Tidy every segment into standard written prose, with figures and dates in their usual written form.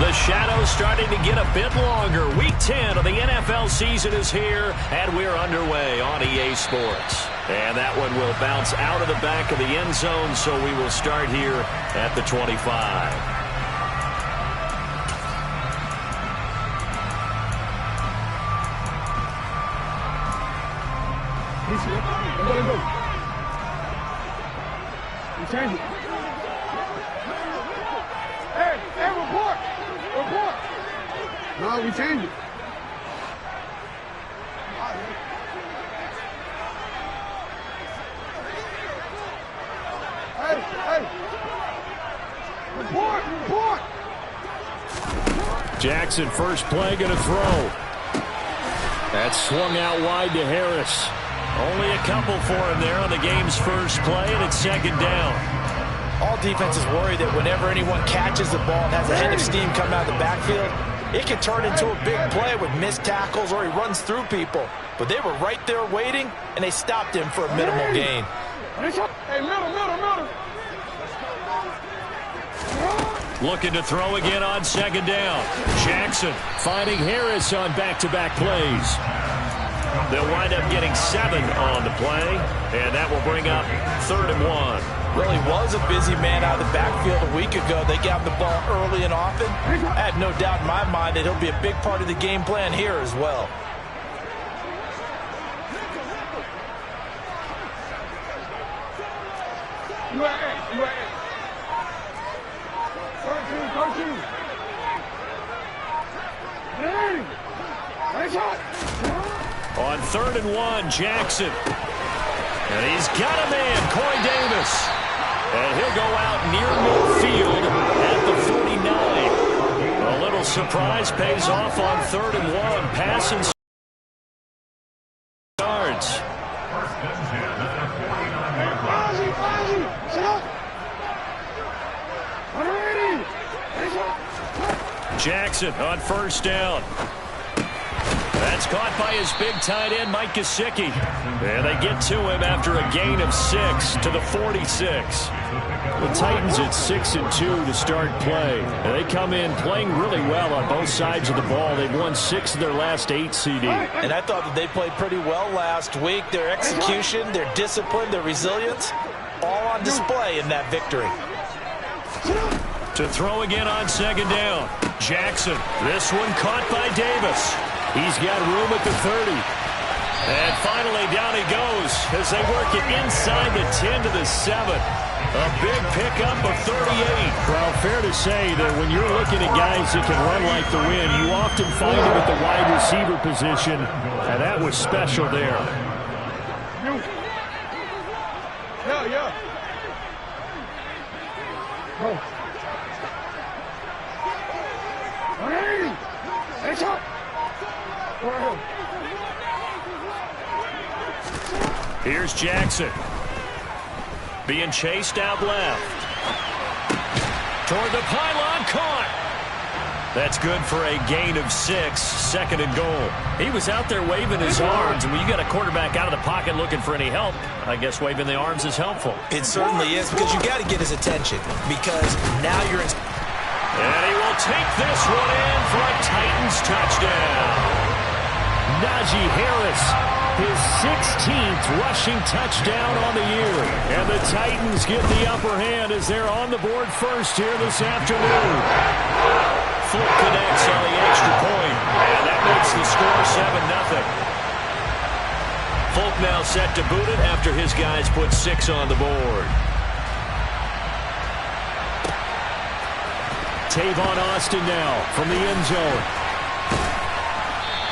The shadow's starting to get a bit longer. Week 10 of the NFL season is here, and we're underway on EA Sports. And that one will bounce out of the back of the end zone, so we will start here at the 25. Change it. Hey, report. No, we change it. Hey. Report. Jackson, first play, going to throw. That's swung out wide to Harris. Only a couple for him there on the game's first play, and it's second down. All defenses worry that whenever anyone catches the ball and has a head of steam come out of the backfield, it can turn into a big play with missed tackles or he runs through people. But they were right there waiting, and they stopped him for a minimal gain. Hey, middle. Looking to throw again on second down. Jackson finding Harris on back-to-back plays. They'll wind up getting 7 on the play, and that will bring up 3rd and 1. Really was a busy man out of the backfield a week ago. They got the ball early and often. I have no doubt in my mind that he'll be a big part of the game plan here as well. UAA. 13. Hey! Nice shot! On 3rd and 1, Jackson. And he's got a man, Corey Davis. And he'll go out near midfield at the 49. A little surprise pays off on 3rd and 1. Pass and yards. Jackson on first down. That's caught by his big tight end, Mike Gesicki. And they get to him after a gain of 6 to the 46. The Titans at 6-2 to start play. And they come in playing really well on both sides of the ball. They've won 6 of their last 8 CD. And I thought that they played pretty well last week. Their execution, their discipline, their resilience, all on display in that victory. To throw again on second down. Jackson, this one caught by Davis. He's got room at the 30. And finally down he goes as they work it inside the 10 to the 7. A big pickup of 38. Well, fair to say that when you're looking at guys that can run like the wind, you often find them at the wide receiver position, and that was special there. Yeah. Go. Hey, shot. Here's Jackson. Being chased out left. Toward the pylon, caught. That's good for a gain of 6, 2nd and goal. He was out there waving his arms, and when you got a quarterback out of the pocket looking for any help, I guess waving the arms is helpful. It certainly is, because you got to get his attention, because now you're in. And he will take this one in for a Titans touchdown. Najee Harris, his 16th rushing touchdown on the year. And the Titans get the upper hand as they're on the board first here this afternoon. Fulk connects on the extra point, and that makes the score 7-0. Fulk now set to boot it after his guys put 6 on the board. Tavon Austin now from the end zone.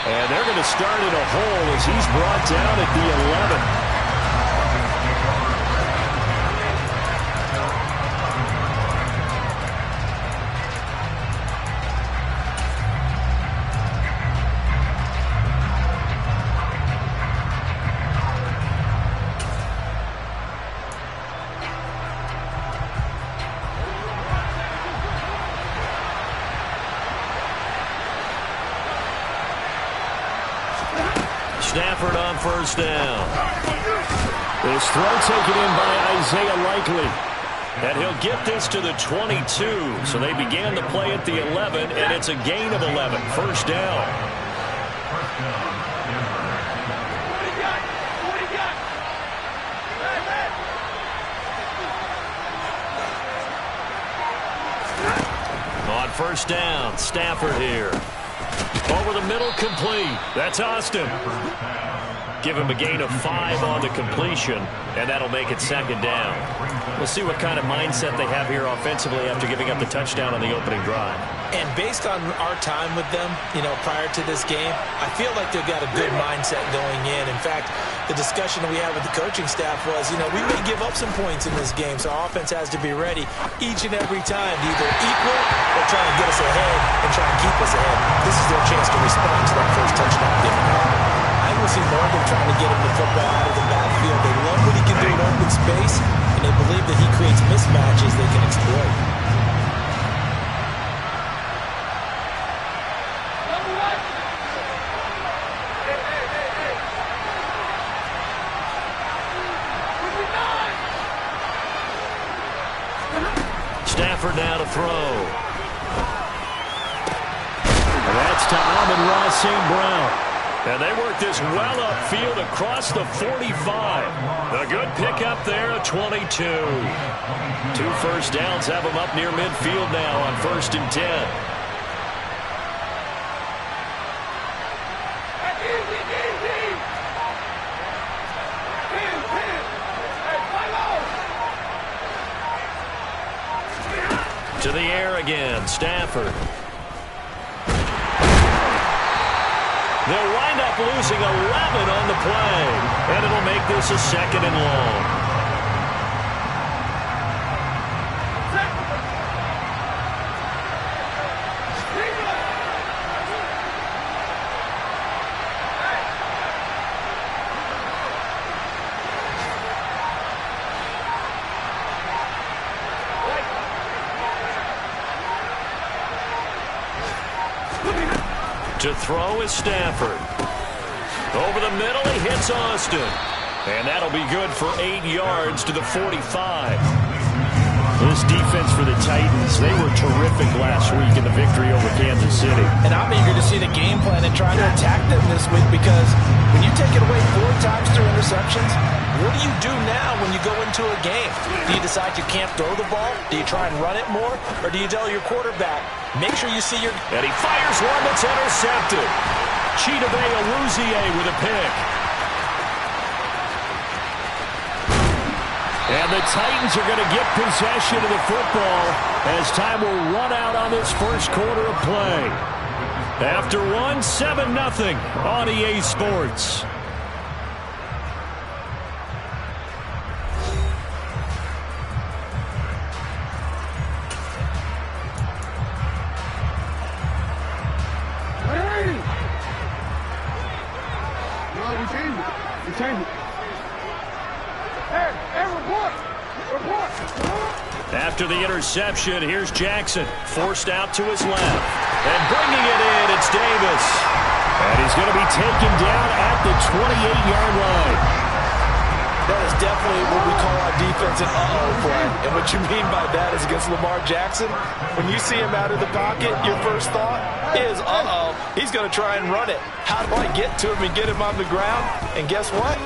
And they're going to start in a hole as he's brought down at the 11. Stafford on first down. This throw taken in by Isaiah Likely. And he'll get this to the 22. So they began the play at the 11, and it's a gain of 11. First down. On first down, Stafford here. Over the middle, complete. That's Austin. Give him a gain of 5 on the completion, and that'll make it second down. We'll see what kind of mindset they have here offensively after giving up the touchdown on the opening drive. And based on our time with them, prior to this game, I feel like they've got a good mindset going in. In fact, the discussion that we had with the coaching staff was, we may give up some points in this game, so our offense has to be ready each and every time to either equal or try and get us ahead and try and keep us ahead. This is their chance to respond to that first touchdown given up. I will see more of them trying to get him the football out of the backfield. They love what he can do in open space, and they believe that he creates mismatches they can exploit. Stafford now to throw. That's to Amon-Ra St. Brown. And they work this well upfield across the 45. A good pickup there at 22. 2 first downs have them up near midfield now on 1st and 10. To the air again, Stafford. They'll wind up losing 11 on the play, and it'll make this a second and long. To throw is Stafford. Over the middle, he hits Austin. And that'll be good for 8 yards to the 45. This defense for the Titans, they were terrific last week in the victory over Kansas City. And I'm eager to see the game plan and try to attack them this week, because when you take it away 4 times through interceptions, what do you do now when you go into a game? Do you decide you can't throw the ball? Do you try and run it more? Or do you tell your quarterback, make sure you see your... And he fires one that's intercepted. Chidobe Awuzie with a pick. And the Titans are going to get possession of the football as time will run out on this first quarter of play. After 7-0 on EA Sports. After the interception, here's Jackson, forced out to his left. And bringing it in, it's Davis. And he's going to be taken down at the 28-yard line. That is definitely what we call our defense an uh-oh play. And what you mean by that is against Lamar Jackson, when you see him out of the pocket, your first thought is, uh-oh, he's going to try and run it. How do I get to him and get him on the ground? And guess what?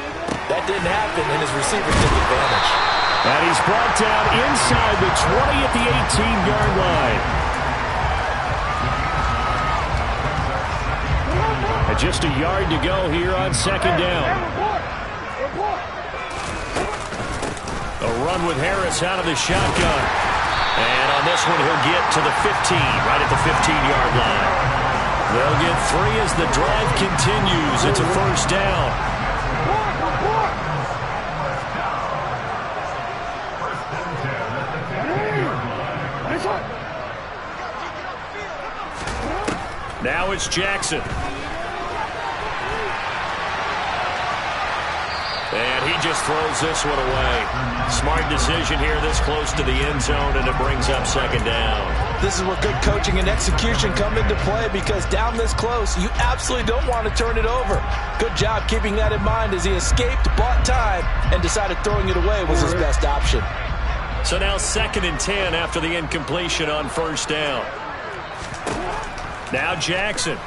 That didn't happen, and his receiver took advantage. And he's brought down inside the 20 at the 18-yard line. And just a yard to go here on second down. A run with Harris out of the shotgun. And on this one, he'll get to the 15, right at the 15-yard line. They'll get 3 as the drive continues. It's a first down. Now it's Jackson. And he just throws this one away. Smart decision here this close to the end zone, and it brings up second down. This is where good coaching and execution come into play, because down this close, you absolutely don't want to turn it over. Good job keeping that in mind as he escaped, bought time, and decided throwing it away was his best option. So now 2nd and 10 after the incompletion on first down. Now Jackson.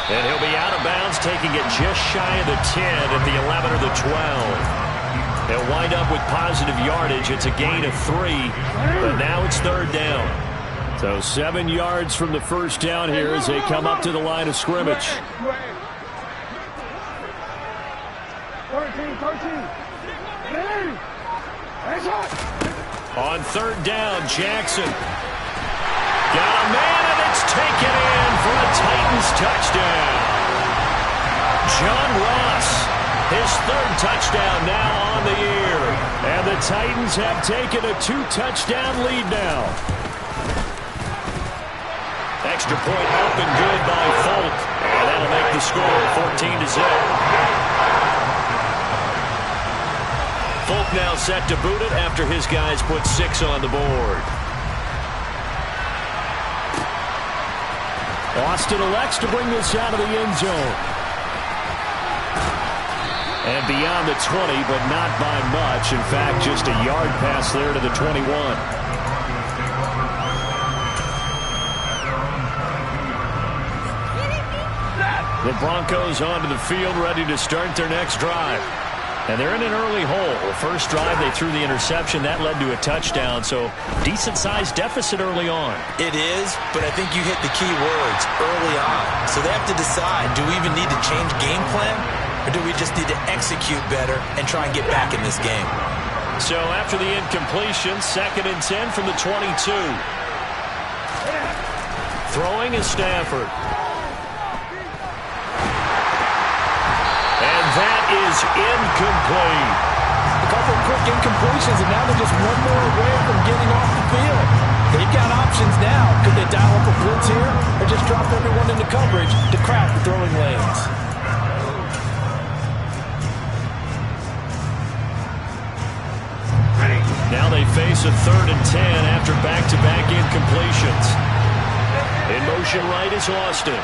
And he'll be out of bounds, taking it just shy of the 10 at the 11 or the 12. He'll wind up with positive yardage. It's a gain of 3, but now it's 3rd down. So 7 yards from the first down here as they come up to the line of scrimmage. 13. On 3rd down, Jackson. Got a man, and it's taken in for a Titans touchdown. John Ross, his 3rd touchdown now on the year. And the Titans have taken a 2-touchdown lead now. Extra point up and good by Folk. And that'll make the score 14-0. Folk now set to boot it after his guys put 6 on the board. Austin elects to bring this out of the end zone. And beyond the 20, but not by much. In fact, just a yard pass there to the 21. The Broncos onto the field, ready to start their next drive. And they're in an early hole. First drive, they threw the interception. That led to a touchdown, so decent-sized deficit early on. It is, but I think you hit the key words, early on. So they have to decide, do we even need to change game plan, or do we just need to execute better and try and get back in this game? So after the incompletion, 2nd and 10 from the 22. Throwing is Stafford. That is incomplete. A couple of quick incompletions, and now they're just one more away from getting off the field. They've got options now. Could they dial up a blitz here, or just drop everyone into coverage to crack the throwing lanes? Now they face a 3rd and 10 after back-to-back incompletions. In motion right is Austin.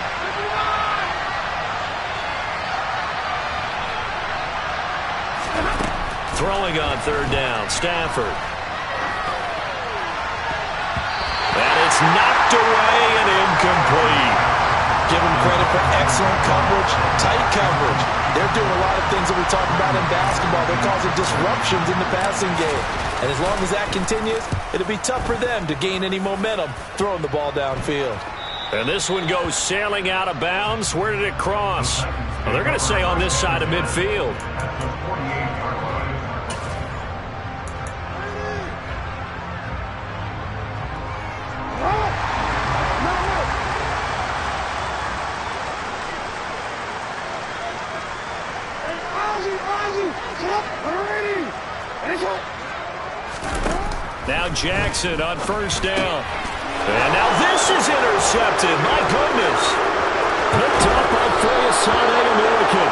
Throwing on 3rd down, Stafford. And it's knocked away and incomplete. Give them credit for excellent coverage, tight coverage. They're doing a lot of things that we talk about in basketball. They're causing disruptions in the passing game. And as long as that continues, it'll be tough for them to gain any momentum throwing the ball downfield. And this one goes sailing out of bounds. Where did it cross? Well, they're going to say on this side of midfield. Now Jackson on 1st down. And now this is intercepted. My goodness. Picked up by Fayasade American.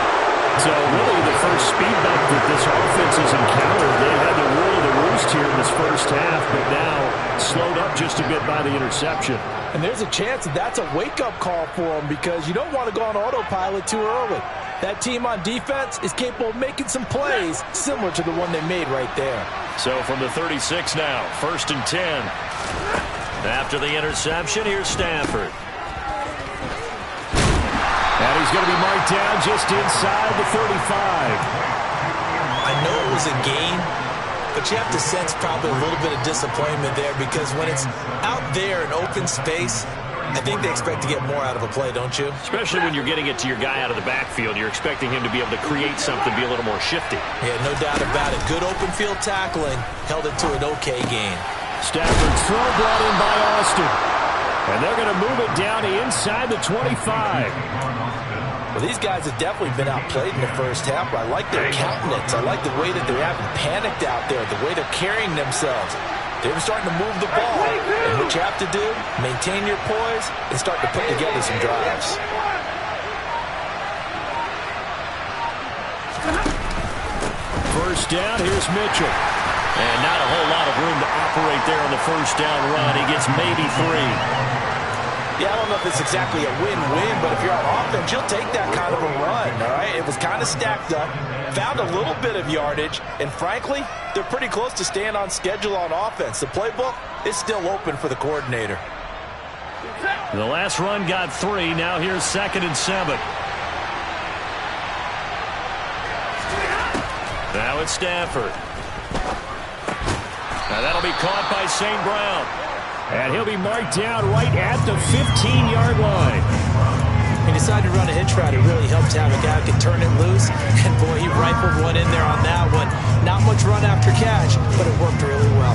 So really the first speed bump that this offense has encountered. They had the rule of the roost here in this first half, but now slowed up just a bit by the interception. And there's a chance that that's a wake-up call for them because you don't want to go on autopilot too early. That team on defense is capable of making some plays similar to the one they made right there. So from the 36 now, 1st and 10. After the interception, here's Stafford. And he's going to be marked down just inside the 35. I know it was a gain, but you have to sense probably a little bit of disappointment there because when it's out there in open space, I think they expect to get more out of a play, don't you? Especially when you're getting it to your guy out of the backfield. You're expecting him to be able to create something, be a little more shifty. Yeah, no doubt about it. Good open field tackling. Held it to an okay gain. Stafford's throw brought in by Austin. And they're going to move it down inside the 25. Well, these guys have definitely been outplayed in the first half, but I like their countenance. I like the way that they haven't panicked out there, the way they're carrying themselves. They're starting to move the ball. And what you have to do, maintain your poise and start to put together some drives. First down, here's Mitchell. And not a whole lot of room to operate there on the first down run. He gets maybe 3. Yeah, I don't know if it's exactly a win-win, but if you're on offense, you'll take that kind of a run, all right? It was kind of stacked up, found a little bit of yardage, and frankly, they're pretty close to staying on schedule on offense. The playbook is still open for the coordinator. The last run got 3. Now here's 2nd and 7. Now it's Stafford. Now that'll be caught by St. Brown. And he'll be marked down right at the 15-yard line. He decided to run a hitch route. It really helped to have a guy who could turn it loose. And, boy, he rifled one in there on that one. Not much run after catch, but it worked really well.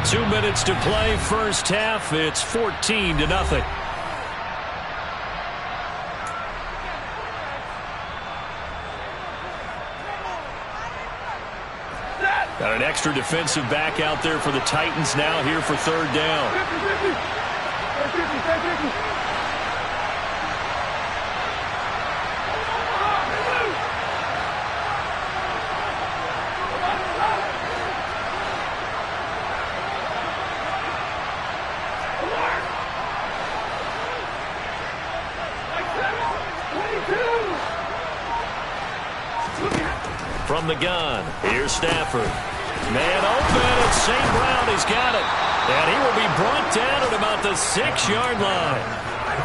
2 minutes to play, first half. It's 14-0. Got an extra defensive back out there for the Titans now here for 3rd down. From the gun, here's Stafford. Man open, it's St. Brown. He's got it. And he will be brought down at about the 6-yard line.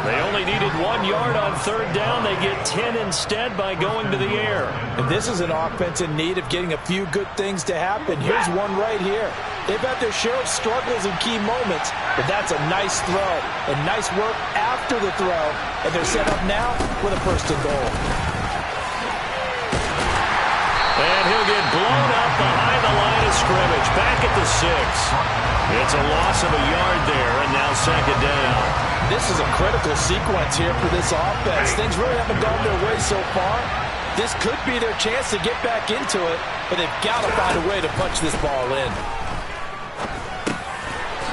They only needed 1 yard on 3rd down. They get 10 instead by going to the air. And this is an offense in need of getting a few good things to happen. Here's one right here. They've had their share of struggles in key moments, but that's a nice throw and nice work after the throw. And they're set up now with a 1st and goal. And he'll get blown up behind the line of scrimmage. Back at the 6. It's a loss of a yard there, and now 2nd down. This is a critical sequence here for this offense. Things really haven't gone their way so far. This could be their chance to get back into it, but they've got to find a way to punch this ball in.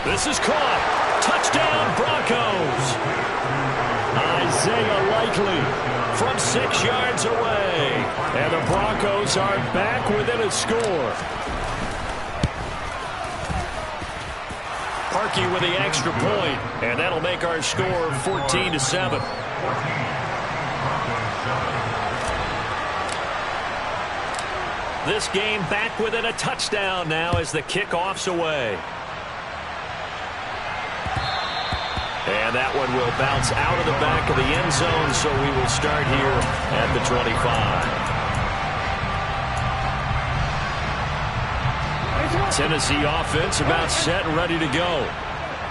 This is caught. Touchdown, Broncos. Isaiah Likely from 6 yards away. And the Broncos are back within a score. Parkey with the extra point, and that'll make our score 14-7. This game back within a touchdown now as the kickoff's away. And that one will bounce out of the back of the end zone, so we will start here at the 25. Tennessee offense about set and ready to go.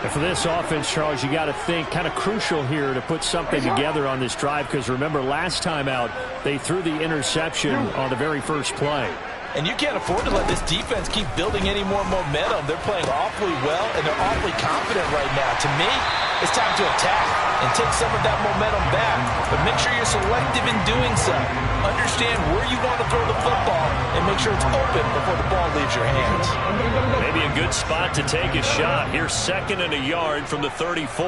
And for this offense, Charles, you got to think kind of crucial here to put something together on this drive, because remember last time out they threw the interception on the very first play. And you can't afford to let this defense keep building any more momentum. They're playing awfully well, and they're awfully confident right now. To me, it's time to attack and take some of that momentum back. But make sure you're selective in doing so. Understand where you want to throw the football and make sure it's open before the ball leaves your hands. Maybe a good spot to take a shot. Here's 2nd and a yard from the 34.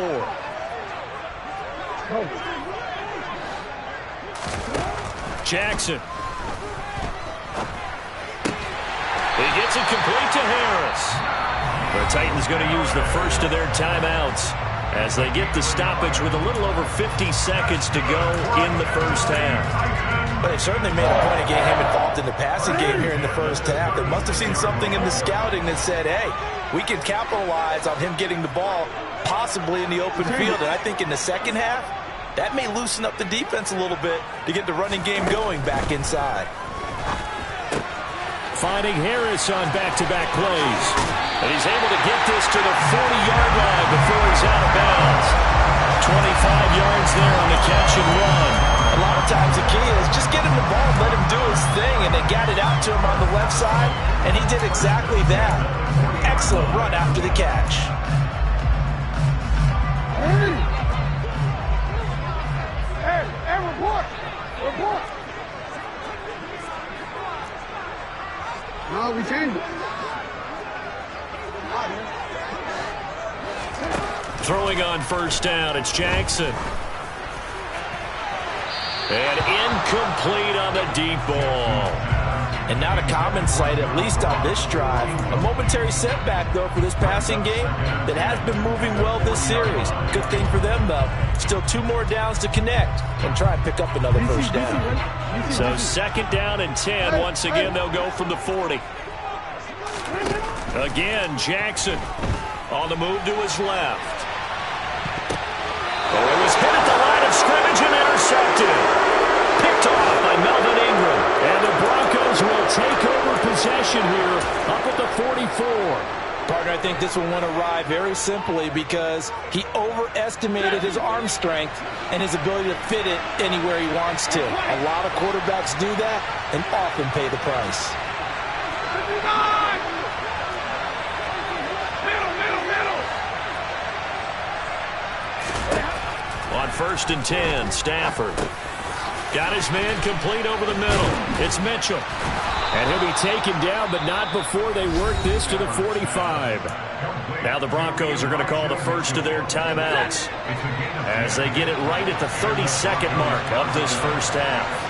Jackson. He gets it complete to Harris. The Titans going to use the first of their timeouts as they get the stoppage with a little over 50 seconds to go in the first half. But they certainly made a point of getting him involved in the passing game here in the first half. They must have seen something in the scouting that said, hey, we can capitalize on him getting the ball possibly in the open field. And I think in the second half, that may loosen up the defense a little bit to get the running game going back inside. Finding Harris on back-to-back plays. And he's able to get this to the 40-yard line before he's out of bounds. 25 yards there on the catch and run. A lot of times the key is just get him the ball and let him do his thing, and they got it out to him on the left side, and he did exactly that. Excellent run after the catch. Hey, report! Report! No, we changed it. Throwing on first down, it's Jackson. And incomplete on the deep ball. And not a common sight, at least on this drive. A momentary setback, though, for this passing game that has been moving well this series. Good thing for them, though. Still 2 more downs to connect and try and pick up another first down. So 2nd down and 10. Once again, they'll go from the 40. Again, Jackson on the move to his left. Oh, it was hit at the line of scrimmage and intercepted. Picked off by Melvin Ingram. And the Broncos will take over possession here up at the 44. Partner, I think this one went awry very simply because he overestimated his arm strength and his ability to fit it anywhere he wants to. A lot of quarterbacks do that and often pay the price. On 1st and 10, Stafford. Got his man complete over the middle. It's Mitchell. And he'll be taken down, but not before they work this to the 45. Now the Broncos are going to call the first of their timeouts as they get it right at the 32nd mark of this first half.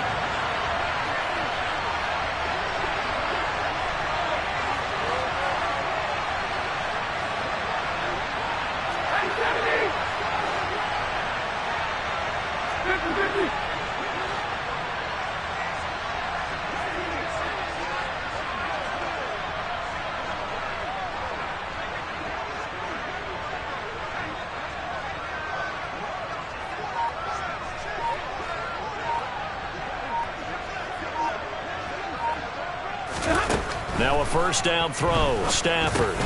Now a first down throw. Stafford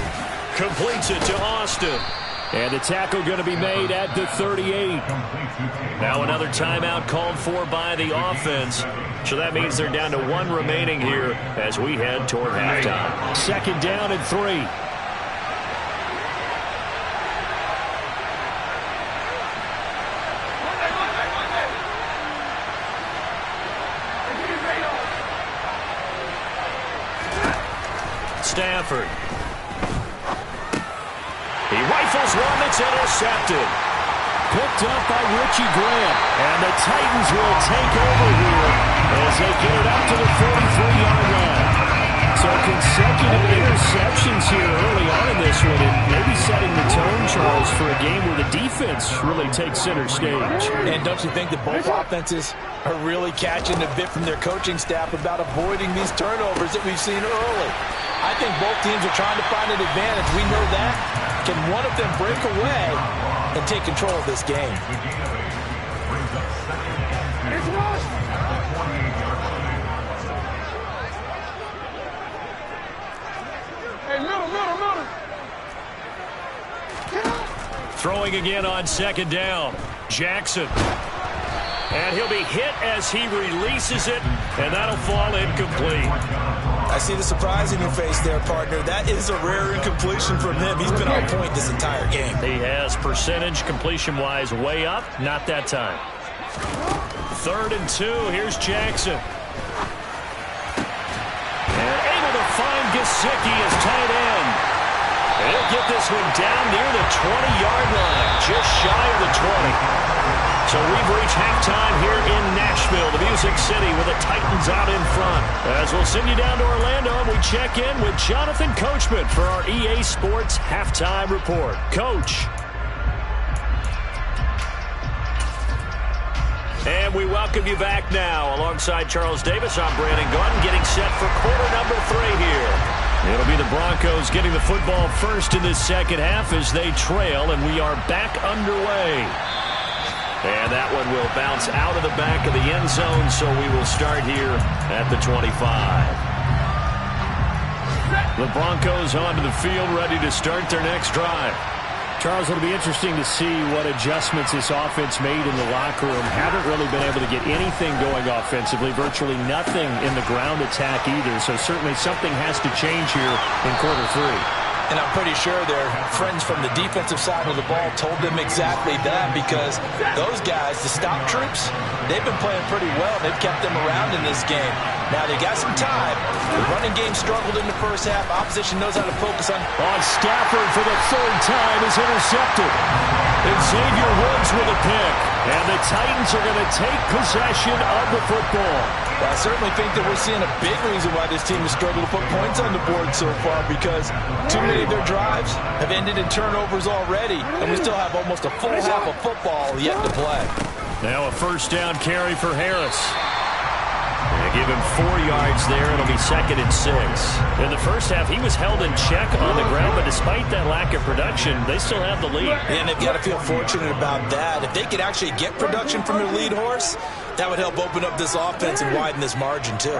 completes it to Austin. And the tackle going to be made at the 38. Now another timeout called for by the offense. So that means they're down to 1 remaining here as we head toward halftime. 2nd down and 3. Stafford. He rifles one that's intercepted. Picked up by Richie Grant. And the Titans will take over here as they get it up to the 43-yard line. So consecutive interceptions here early on in this one, and maybe setting the tone, Charles, for a game where the defense really takes center stage. And don't you think that both offenses are really catching a bit from their coaching staff about avoiding these turnovers that we've seen early? I think both teams are trying to find an advantage. We know that. Can one of them break away and take control of this game? Hey, middle. Throwing again on 2nd down. Jackson. And he'll be hit as he releases it, and that'll fall incomplete. I see the surprise in your face there, partner. That is a rare incompletion from him. He's been on point this entire game. He has percentage completion-wise way up. Not that time. 3rd and 2. Here's Jackson. And able to find Gesicki as tight end. And he'll get this one down near the 20-yard line, just shy of the 20. So we've reached halftime here in Nashville, the Music City, with the Titans out in front. As we'll send you down to Orlando, and we check in with Jonathan Coachman for our EA Sports Halftime Report. Coach. And we welcome you back now. Alongside Charles Davis, I'm Brandon Gaudin, getting set for quarter number 3 here. It'll be the Broncos getting the football first in this second half as they trail, and we are back underway. And that one will bounce out of the back of the end zone, so we will start here at the 25. The Broncos onto the field, ready to start their next drive. Charles, it'll be interesting to see what adjustments this offense made in the locker room. Haven't really been able to get anything going offensively, virtually nothing in the ground attack either. So certainly something has to change here in quarter 3. And I'm pretty sure their friends from the defensive side of the ball told them exactly that, because those guys, the stop troops, they've been playing pretty well. They've kept them around in this game. Now they got some time. The running game struggled in the first half. Opposition knows how to focus on. Stafford for the 3rd time is intercepted. And Xavier Woods with a pick. And the Titans are going to take possession of the football. Well, I certainly think that we're seeing a big reason why this team has struggled to put points on the board so far, because too many of their drives have ended in turnovers already, and we still have almost a full half of football yet to play. Now a first down carry for Harris. They give him 4 yards there. It'll be 2nd and 6. In the first half, he was held in check on the ground, but despite that lack of production, they still have the lead. And they've got to feel fortunate about that. If they could actually get production from their lead horse, that would help open up this offense and widen this margin, too.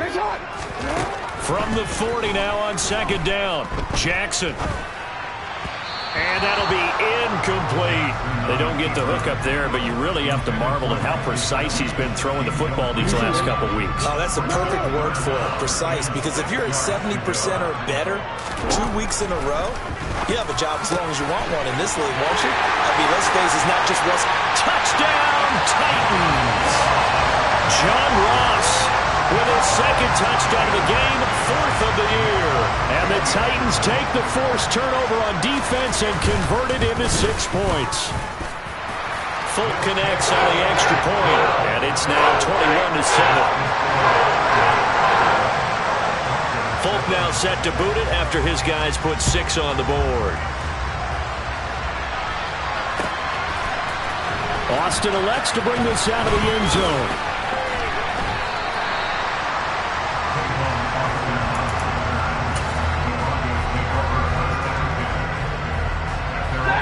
From the 40 now on 2nd down, Jackson. And that'll be incomplete. They don't get the hook up there, but you really have to marvel at how precise he's been throwing the football these last couple weeks. Oh, that's the perfect word for it, precise, because if you're at 70% or better 2 weeks in a row, you have a job as long as you want one in this league, won't you? I mean, let's face it, it's not just West. Touchdown, Titans! John Ross with his 2nd touchdown of the game, 4th of the year. And the Titans take the forced turnover on defense and convert it into 6 points. Folk connects on the extra point, and it's now 21-7. Folk now set to boot it after his guys put 6 on the board. Austin elects to bring this out of the end zone.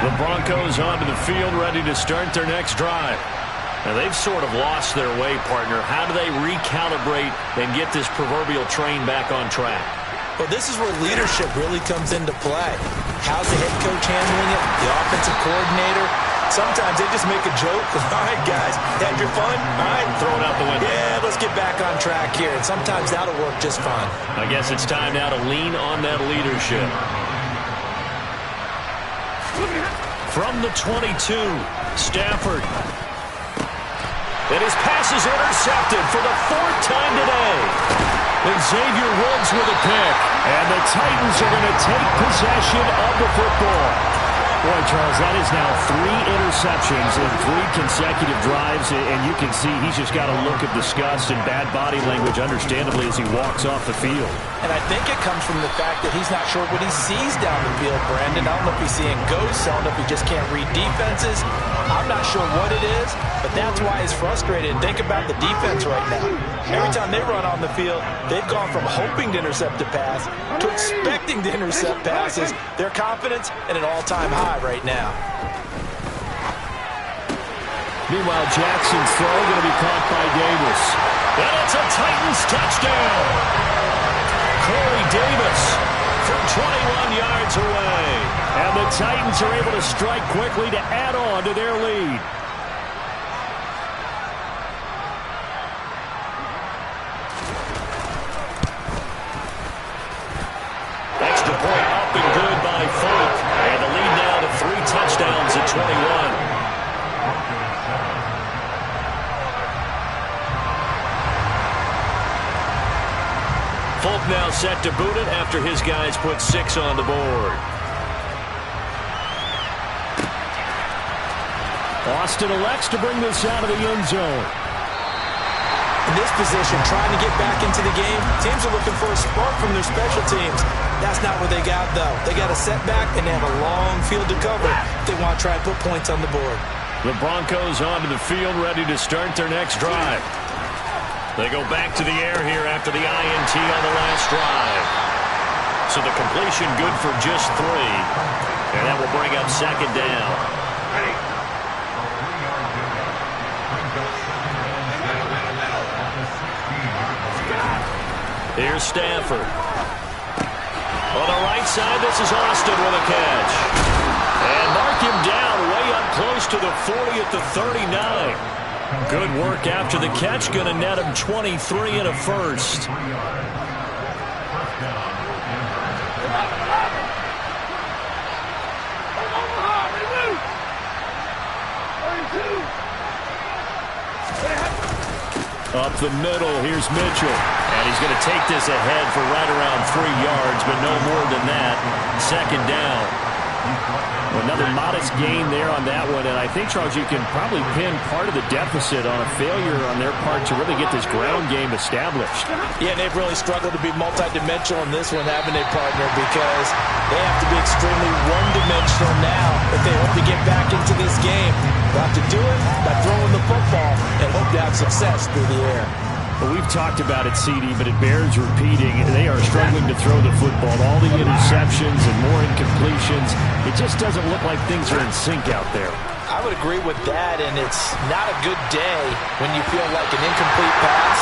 The Broncos onto the field, ready to start their next drive. Now, they've sort of lost their way, partner. How do they recalibrate and get this proverbial train back on track? Well, this is where leadership really comes into play. How's the head coach handling it? The offensive coordinator? Sometimes they just make a joke. All right, guys, had your fun? All right. Throw it out the window. Yeah, let's get back on track here. And sometimes that'll work just fine. I guess it's time now to lean on that leadership. From the 22, Stafford. And his pass is intercepted for the 4th time today. And Xavier Woods with a pick. And the Titans are going to take possession of the football. Boy, Charles, that is now 3 interceptions in 3 consecutive drives, and you can see he's just got a look of disgust and bad body language, understandably, as he walks off the field. And I think it comes from the fact that he's not sure what he sees down the field, Brandon. I don't know if he's seeing ghosts. I don't know if he just can't read defenses. I'm not sure what it is, but that's why he's frustrated. And think about the defense right now. Every time they run on the field, they've gone from hoping to intercept a pass to expecting to intercept passes. Their confidence at an all-time high right now. Meanwhile, Jackson's throw going to be caught by Davis. And it's a Titans touchdown. Corey Davis from 21 yards away. And the Titans are able to strike quickly to add on to their lead. Extra point up and good by Folk. And the lead now to 3 touchdowns at 21. Folk now set to boot it after his guys put 6 on the board. Austin elects to bring this out of the end zone. In this position, trying to get back into the game, teams are looking for a spark from their special teams. That's not what they got, though. They got a setback, and they have a long field to cover if they want to try and put points on the board. The Broncos onto the field, ready to start their next drive. They go back to the air here after the INT on the last drive. So the completion good for just 3. And that will bring up 2nd down. Here's Stafford. On the right side, this is Austin with a catch. And mark him down way up close to the 40 at the 39. Good work after the catch. Going to net him 23 and a first. Up the middle, here's Mitchell. And he's going to take this ahead for right around 3 yards, but no more than that. 2nd down. Another modest gain there on that one, and I think, Charles, you can probably pin part of the deficit on a failure on their part to really get this ground game established. Yeah, and they've really struggled to be multidimensional in this one, haven't they, partner, because they have to be extremely one-dimensional now if they hope to get back into this game. They'll have to do it by throwing the football and hope to have success through the air. Well, we've talked about it, CD, but it bears repeating. They are struggling to throw the football. All the interceptions and more incompletions. It just doesn't look like things are in sync out there. I would agree with that, and it's not a good day when you feel like an incomplete pass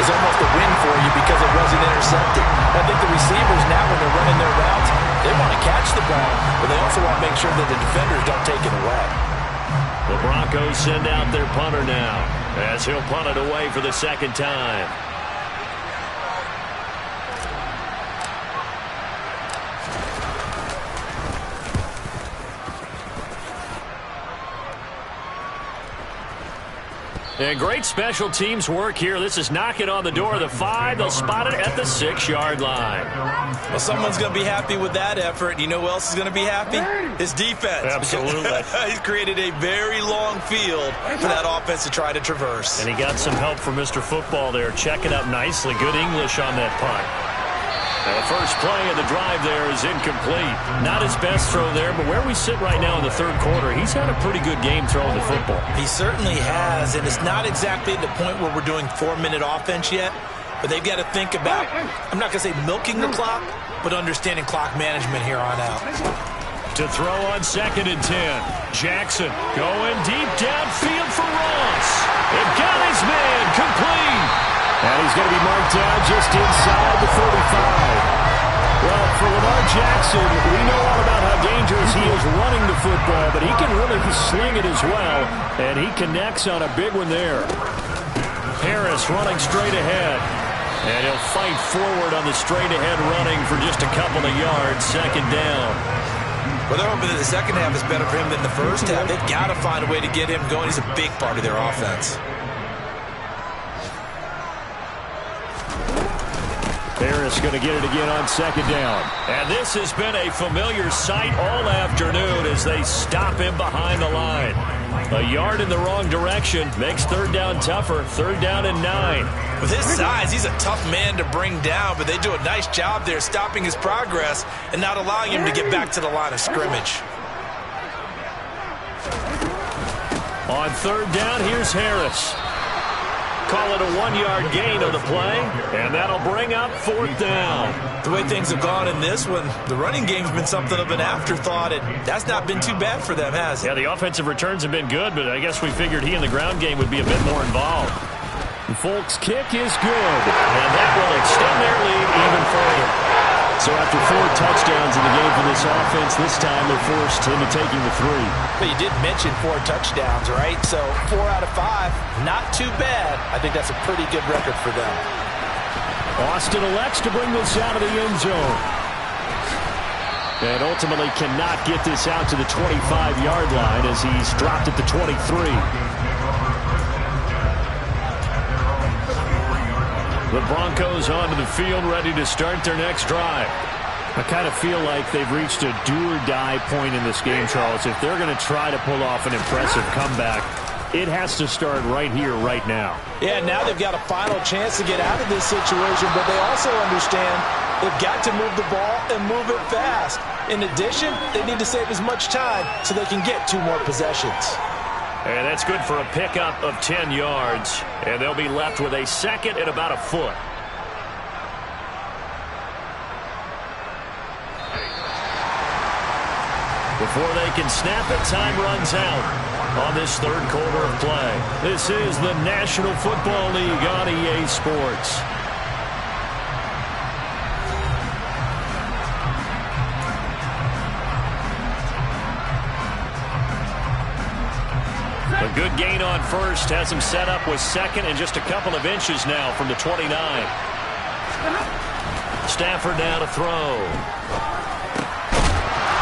is almost a win for you because it wasn't intercepted. I think the receivers now, when they're running their routes, they want to catch the ball, but they also want to make sure that the defenders don't take it away. The Broncos send out their punter now, as he'll punt it away for the second time. And great special teams work here. This is knocking on the door of the 5. They'll spot it at the 6-yard line. Well, someone's going to be happy with that effort. You know who else is going to be happy? His defense. Absolutely. He's created a very long field for that offense to try to traverse. And he got some help from Mr. Football there, checking up nicely. Good English on that punt. The first play of the drive there is incomplete. Not his best throw there, but where we sit right now in the third quarter, he's had a pretty good game throwing the football. He certainly has, and it's not exactly at the point where we're doing 4-minute offense yet, but they've got to think about, I'm not going to say milking the clock, but understanding clock management here on out. To throw on 2nd and 10. Jackson going deep downfield for Ross. It got his man complete. And he's going to be marked down just inside the 35. Well, for Lamar Jackson, we know all about how dangerous he is running the football, but he can really sling it as well, and he connects on a big one there. Harris running straight ahead, and he'll fight forward on the straight-ahead running for just a couple of yards, 2nd down. Well, they're hoping that the second half is better for him than the first half. They've got to find a way to get him going. He's a big part of their offense. Harris going to get it again on 2nd down. And this has been a familiar sight all afternoon as they stop him behind the line. A yard in the wrong direction makes 3rd down tougher. 3rd down and 9. With his size, he's a tough man to bring down, but they do a nice job there stopping his progress and not allowing him to get back to the line of scrimmage. On 3rd down, here's Harris. Call it a 1-yard gain on the play, and that'll bring up 4th down. The way things have gone in this one, the running game's been something of an afterthought, and that's not been too bad for them, has it? Yeah, the offensive returns have been good, but I guess we figured he in the ground game would be a bit more involved. And Folk's kick is good, and that will extend their lead even further. So after 4 touchdowns in the game for this offense, this time they're forced into taking the 3. But you did mention 4 touchdowns, right? So 4 out of 5, not too bad. I think that's a pretty good record for them. Austin elects to bring this out of the end zone. And ultimately cannot get this out to the 25-yard line as he's dropped at the 23. The Broncos onto the field, ready to start their next drive. I kind of feel like they've reached a do-or-die point in this game, Charles. If they're going to try to pull off an impressive comeback, it has to start right here, right now. Yeah, now they've got a final chance to get out of this situation, but they also understand they've got to move the ball and move it fast. In addition, they need to save as much time so they can get 2 more possessions. And that's good for a pickup of 10 yards. And they'll be left with a 2nd and about a foot. Before they can snap it, time runs out on this 3rd quarter of play. This is the National Football League on EA Sports. A good gain on 1st has him set up with 2nd and just a couple of inches now from the 29. Stafford now to throw.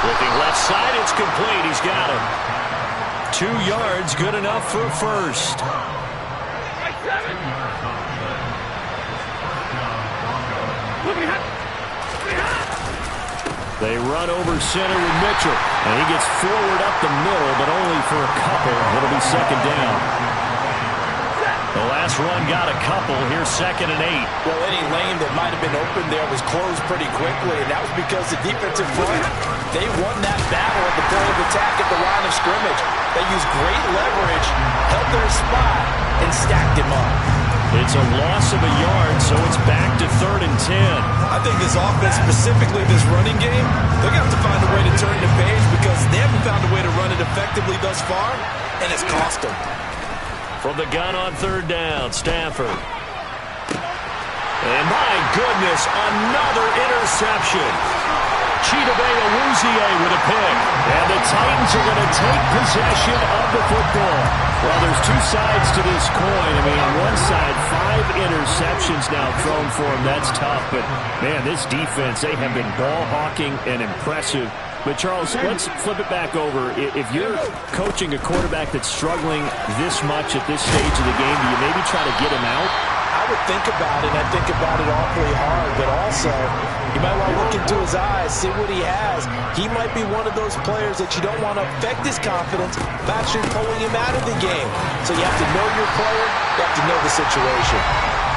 Looking left side, it's complete. He's got him. 2 yards, good enough for a 1st. They run over center with Mitchell. And he gets forward up the middle, but only for a couple. It'll be second down. The last run got a couple. Here's 2nd and 8. Well, any lane that might have been open there was closed pretty quickly, and that was because the defensive front, they won that battle at the point of attack at the line of scrimmage. They used great leverage, held their spot, and stacked him up. It's a loss of a yard, so it's back to 3rd and 10. I think this offense, specifically this running game, they're going to have to find a way to turn the page because they haven't found a way to run it effectively thus far, and it's cost them. From the gun on 3rd down, Stafford. And my goodness, another interception. Chidobe Awuzie with a pick. And the Titans are going to take possession of the football. Well, there's two sides to this coin. I mean, on one side, 5 interceptions now thrown for him. That's tough. But, man, this defense, they have been ball hawking and impressive. But, Charles, let's flip it back over. If you're coaching a quarterback that's struggling this much at this stage of the game, do you maybe try to get him out? I would think about it. I think about it awfully hard. But also, you might want to look into his eyes, see what he has. He might be one of those players that you don't want to affect his confidence by actually pulling him out of the game. So you have to know your player. You have to know the situation.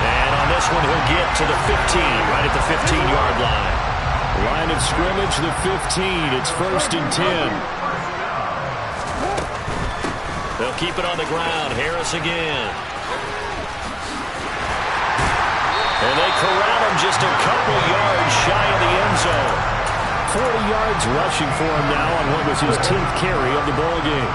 And on this one, he'll get to the 15, right at the 15-yard line. Line of scrimmage, the 15. It's 1st and 10. They'll keep it on the ground. Harris again. And they corral him just a couple yards shy of the end zone. 40 yards rushing for him now on what was his 10th carry of the ball game.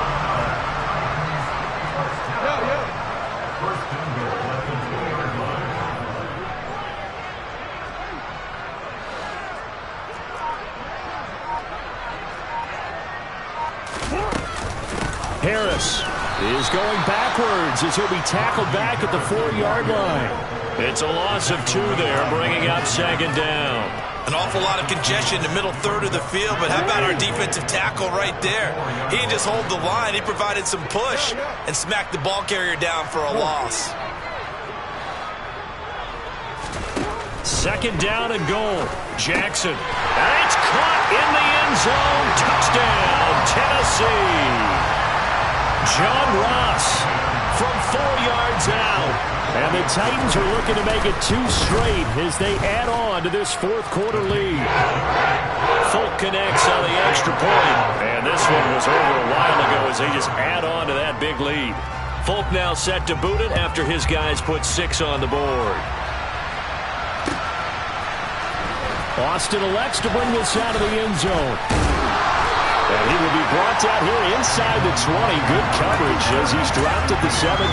Harris is going backwards as he'll be tackled back at the 4-yard line. It's a loss of 2 there, bringing up 2nd down. An awful lot of congestion in the middle third of the field, but how about our defensive tackle right there? He didn't just hold the line, he provided some push and smacked the ball carrier down for a loss. 2nd down and goal. Jackson. And it's caught in the end zone. Touchdown, Tennessee. John Ross from 4 yards out. And the Titans are looking to make it 2 straight as they add on to this 4th quarter lead. Folk connects on the extra point. And this one was over a while ago as they just add on to that big lead. Folk now set to boot it after his guys put 6 on the board. Austin elects to bring this out of the end zone. And he will be brought down here inside the 20. Good coverage as he's dropped at the 17.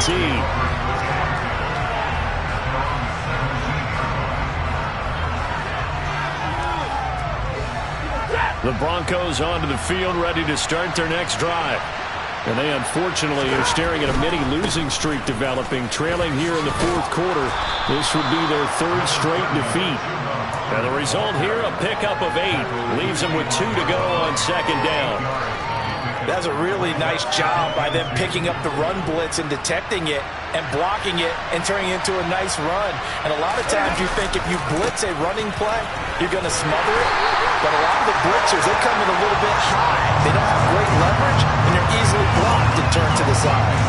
The Broncos onto the field, ready to start their next drive. And they unfortunately are staring at a mini losing streak developing, trailing here in the 4th quarter. This would be their 3rd straight defeat. And the result here, a pickup of 8. Leaves them with 2 to go on 2nd down. That's a really nice job by them picking up the run blitz and detecting it and blocking it and turning it into a nice run. And a lot of times you think if you blitz a running play, you're going to smother it. But a lot of the blitzers, they come in a little bit high. They don't have great leverage, and they're easily blocked and turned to the side.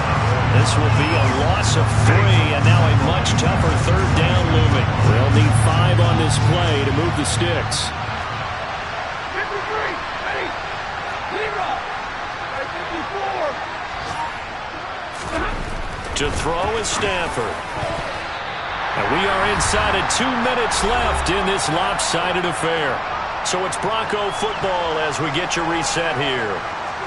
This will be a loss of 3, and now a much tougher 3rd down looming. They'll need 5 on this play to move the sticks. 53, ready, zero, 54. To throw is Stafford. And we are inside of 2 minutes left in this lopsided affair. So it's Bronco football as we get you reset here.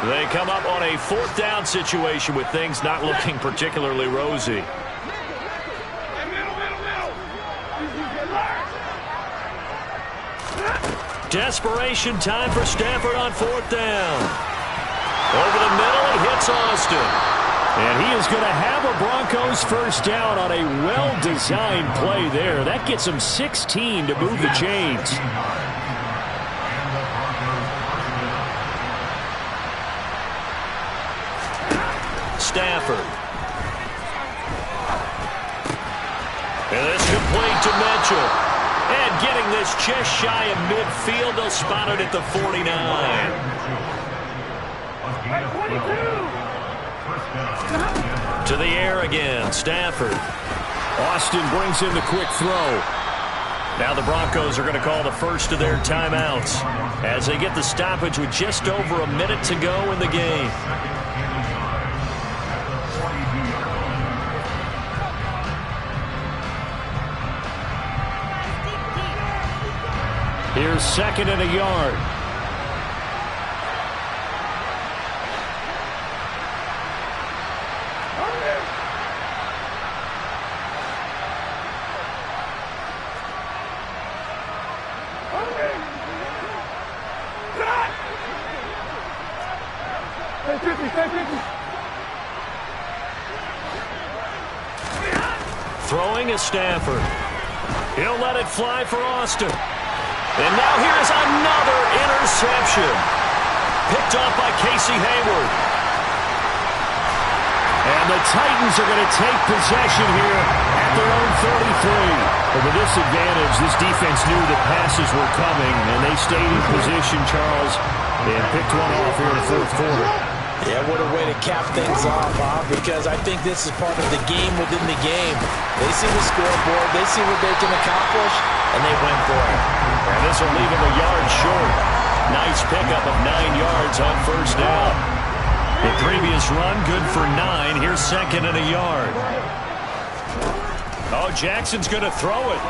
They come up on a 4th down situation with things not looking particularly rosy. Desperation time for Stafford on 4th down. Over the middle, he hits Austin. And he is going to have a Broncos 1st down on a well-designed play there. That gets him 16 to move the chains. Stafford. And it's complete to Mitchell. And getting this just shy of midfield, they'll spot it at the 49. To the air again, Stafford. Austin brings in the quick throw. Now the Broncos are going to call the first of their timeouts as they get the stoppage with just over a minute to go in the game. Here's 2nd and a yard. Throwing is Stafford. He'll let it fly for Austin. And now here's another interception. Picked off by Casey Hayward. And the Titans are going to take possession here at their own 33. But with this advantage, this defense knew that passes were coming, and they stayed in position, Charles, and picked one off here in the fourth quarter. Yeah, what a way to cap things off, Bob, because I think this is part of the game within the game. They see the scoreboard, they see what they can accomplish, and they went for it. And this will leave him a yard short. Nice pickup of 9 yards on first down. The previous run, good for 9. Here's 2nd and a yard. Oh, Jackson's going to throw it.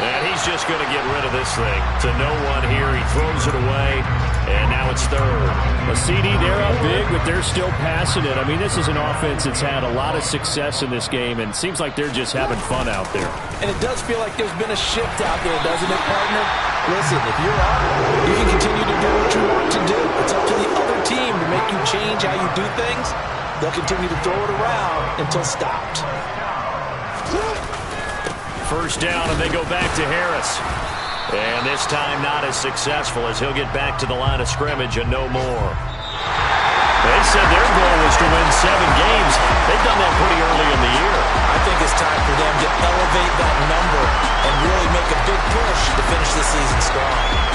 And he's just going to get rid of this thing. To no one here. He throws it away. And now it's 3rd. A CD, they're up big, but they're still passing it. I mean, this is an offense that's had a lot of success in this game, and it seems like they're just having fun out there. And it does feel like there's been a shift out there, doesn't it, partner? Listen, if you're up, you can continue to do what you want to do. It's up to the other team to make you change how you do things. They'll continue to throw it around until stopped. First down, and they go back to Harris. And this time not as successful as he'll get back to the line of scrimmage and no more. They said their goal was to win 7 games. They've done that pretty early in the year. I think it's time for them to elevate that number and really make a big push to finish the season strong.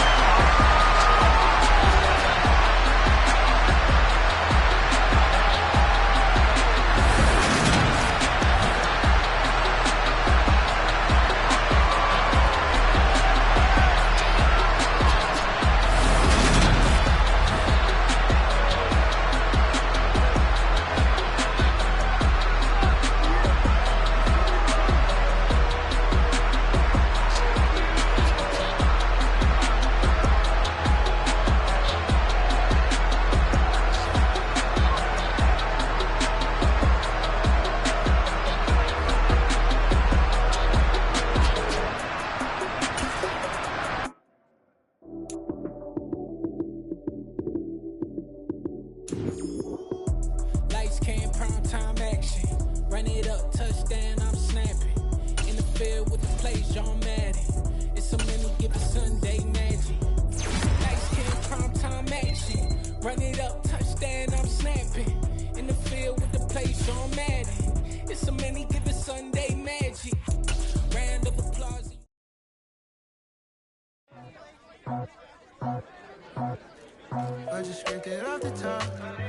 I just scraped it off the top,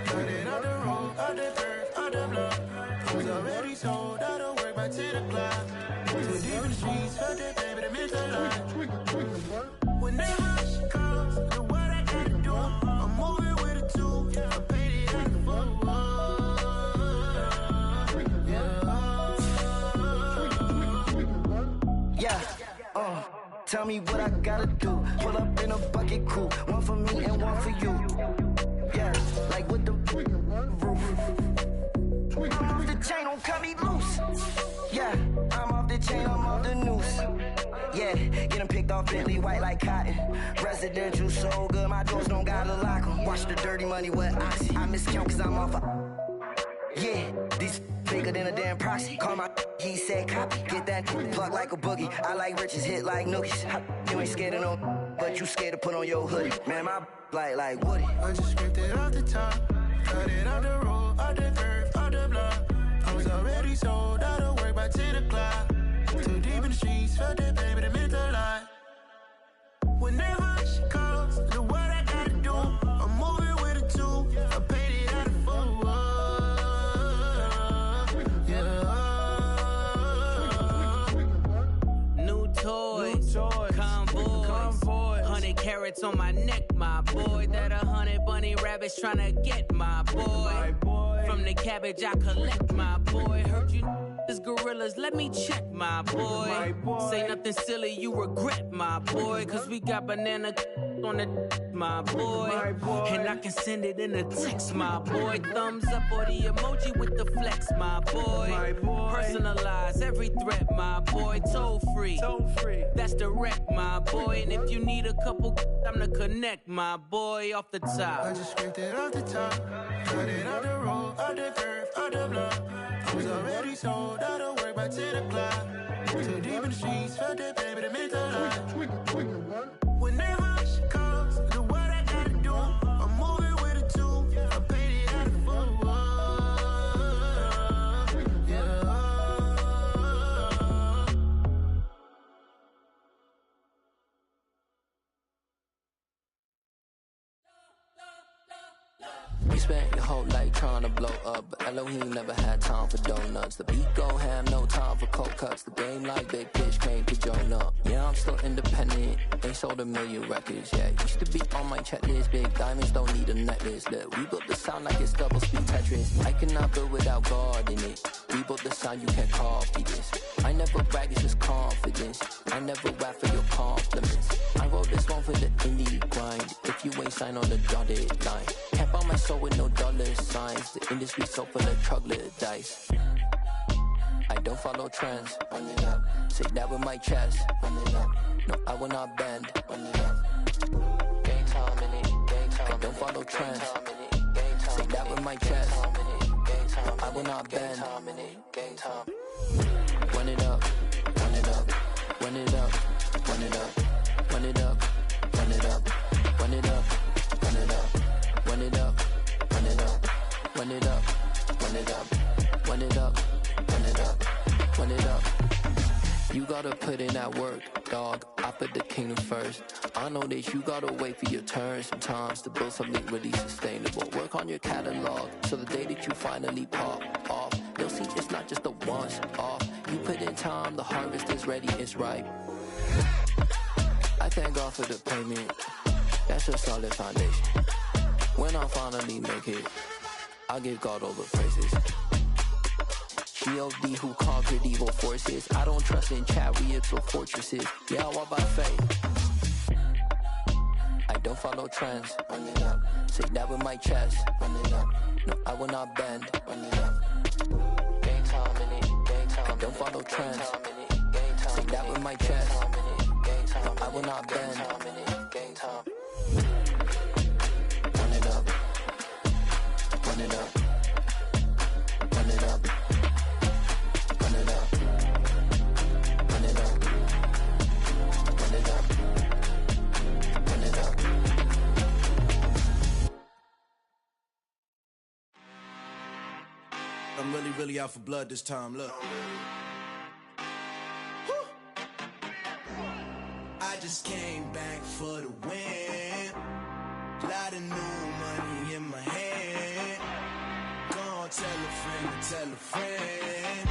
cut it on the road, on the dirt, on the block. I was already sold, I don't work by 10 o'clock. Too deep in the streets, felt that baby, that meant a lot. When that rush comes, do what I gotta do. I'm moving with a 2, I'm painted like a tell me what I gotta do. Pull up in a bucket crew, one for me and one for you. Yeah, like with the roof. I'm off the chain, don't cut me loose. Yeah, I'm off the chain, I'm off the noose. Yeah, getting picked off Bentley white like cotton. Residential so good, my doors don't gotta lock 'em. Watch the dirty money with oxy. I miscount cause I'm off yeah, these bigger than a damn proxy. Call my he said copy. Get that plug like a boogie. I like riches, hit like nookies. You ain't scared of no, but you scared to put on your hoodie. Man, my like Woody. I just scraped it off the top, cut it on the road, on the dirt, on the block. I was already sold, I don't work by back to the cloud. Too deep in the streets, felt that baby, that meant a lot. Whenever she calls, do what I gotta do. I'm moving with a two, I paid it out of full. Yeah. New toys, convoys, 100 carats on my neck, my boy. That 100 bunny rabbits tryna get my boy. From the cabbage I collect, my boy. Heard you is gorillas, let me check, my boy. Say nothing silly, you regret, my boy. Cause we got banana on the my boy. And I can send it in a text, my boy. Thumbs up or the emoji with the flex, my boy. Personalize every threat, my boy. Toll free, that's direct, my boy. And if you need a couple, I'm the connect, my boy. Off the top, I just scraped it off the top, cut it out the road, out the curve, out the block. I was already sold, out of work by 10 o'clock. Too deep in the streets, felt that baby, that meant a lot. Whenever she calls, do what I gotta do. I'm moving with a two, I paid it out of full. Yeah. You spent your whole life trying to blow up, but Elohim never had time for donuts. The beat go ham, no time for cold cuts. The game like Big Fish came to Jonah. Yeah, I'm still independent, ain't sold a million records yet. Used to be on my checklist, big diamonds don't need a necklace. Look, we built the sound like it's double speed Tetris. I cannot build without God in it. We built the sound, you can't copy this. I never brag, it's just confidence. I never rap for your compliments. I wrote this one for the indie grind. If you ain't signed on the dotted line, can't buy my soul with no dollar signs. The industry so full of troglodytes. I don't follow trends. Say that with my chest. No, I will not bend. Gang time in it. I don't follow trends. Say that with my chest. I will not bend. Run it up, run it up, run it up, run it up, run it up, run it up, run it up, run it up, run it up, run it up, run it up, run it up, run it up, run it up, run it up. You gotta put in that work, dog. I put the kingdom first. I know that you gotta wait for your turn sometimes to build something really sustainable. Work on your catalog, so the day that you finally pop off, you'll see it's not just a once off. You put in time, the harvest is ready, it's ripe. I thank God for the payment, that's a solid foundation. When I finally make it, I'll give God all the praises. G.O.D. who conquered evil forces. I don't trust in chariots or fortresses. Yeah, I walk by faith. I don't follow trends. Say that with my chest. No, I will not bend. Gang time in it. I don't follow trends. Say that with my chest. No, I will not bend. Run it up. Run it up. Run it up. Run it up. Run it up. Run it up. Run it up. I'm really out for blood this time, look. Woo. I just came back for the win. Lot of new money in my hand. Gonna tell a friend to tell a friend.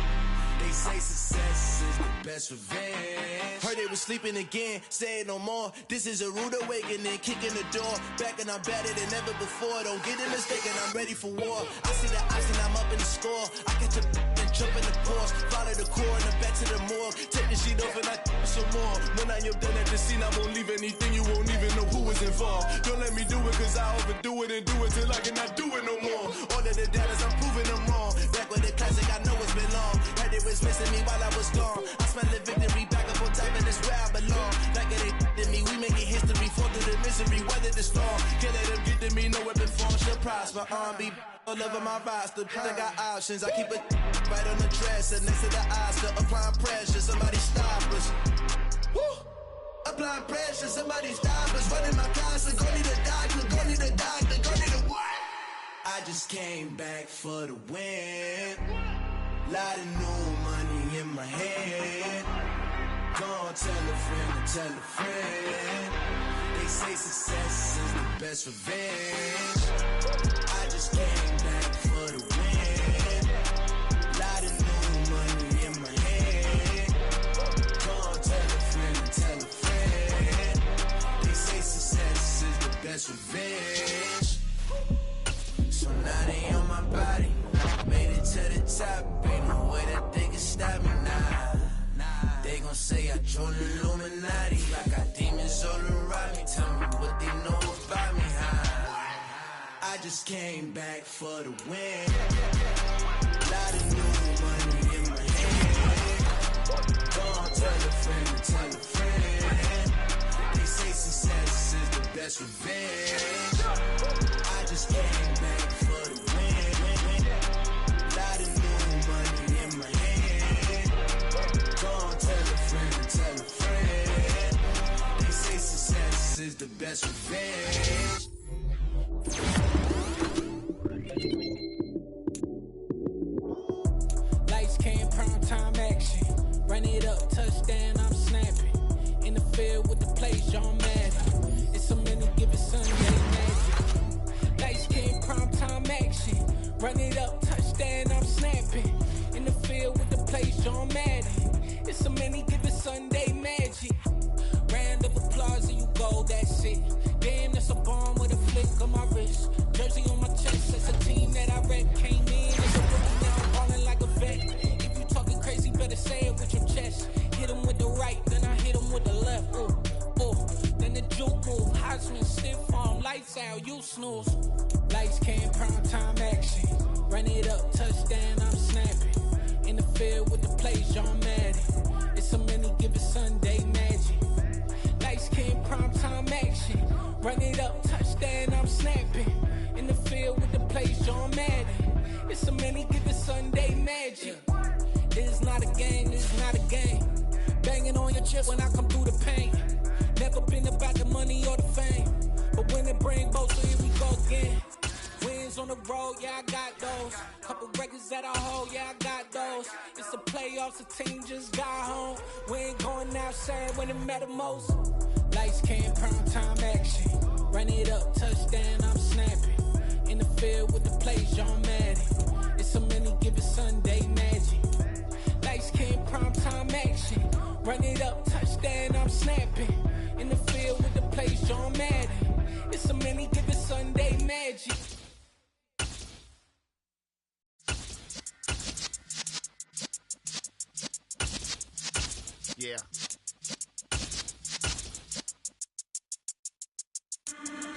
They say success is the best revenge. Heard they was sleeping again, say it no more. This is a rude awakening, kicking the door. Back and I'm better than ever before. Don't get it mistaken, I'm ready for war. I see the ops and I'm up in the score. I get to and jump in the course. Follow the core and then back to the morgue. Take the sheet off and I some more. When I am done at the scene, I won't leave anything. You won't even know who was involved. Don't let me do it cause I overdo it and do it till I cannot do it no more. All of the doubters, I'm proving them wrong. Back with the classic, I know it's been long. Heard it was missing me while I was gone. I smell the victory back up on top and it's where I belong. Like it ain't to me, we making history. Fall through the misery, weather the storm. Can't let them get to me, no weapon form shall prosper. Be all over my roster, I got options. I keep it right on the dresser, next to the Oscar. Applying pressure, somebody stop us. Woo! Applying pressure, somebody stop us. Running my closet, go need a doctor, go need a doctor, go need a what? I just came back for the win. Lot of new money in my head. Go on, tell a friend and tell a friend. They say success is the best revenge. I just came back for the win. Lot of new money in my head. Go on, tell a friend and tell a friend. They say success is the best revenge. So now they on my body. Made it to the top. Ain't no way that they can stop me now. They gon' say I joined the Illuminati. I got demons all around me. Tell me what they know about me, huh? I just came back for the win. Lot of new money in my hand. Go on, tell a friend and tell a friend. They say success is the best revenge. I just came back for the win. Lot of new money in my hand. Go on, tell a friend and tell a friend. They say success is the best revenge. Lights came, prime time action. Run it up, touchdown, I'm snapping. In the field with the play, John Madden. It's a minute, give it Sunday magic. Lights came, prime time action. Run it up, touchdown, I'm snapping. In the field with the play, John Madden. It's a minute, give it Sunday magic. Round of applause and you go, that's it. Damn, that's a bomb with a flick on my wrist. Jersey on my chest, that's a team that I rep. Came in as a rookie, now I'm ballin' like a vet. If you talking crazy, better say it with your chest. Hit him with the right, then I hit him with the left. Ooh, ooh. Then the juke move, Heisman, stiff arm, lights out, you snooze. Lights came, prime time action. Run it up, touchdown, I'm snapping. In the field with the play, John Madden. It's a minute, give it Sunday magic. Lights came, prime time action. Run it up, touchdown, I'm snapping. In the field with the play, John Madden. It's a minute, give it Sunday magic. This is not a game, this is not a game. Banging on your chest when I come through the pain. Never been about the money or the fame. But when it bring both, so here we go again. Wins on the road, yeah, I got those. Couple records that I hold, yeah, I got those. It's the playoffs, the team just got home. We ain't going outside when it matter most. Lights came, prime time action. Run it up, touchdown, I'm snapping. In the field with the play, John Madden. It's a minute, give it Sunday magic. Lights came, prime time action. Run it up, touchdown, I'm snapping. In the field with the play, John Madden. It's a minute, give it Sunday magic. Yeah.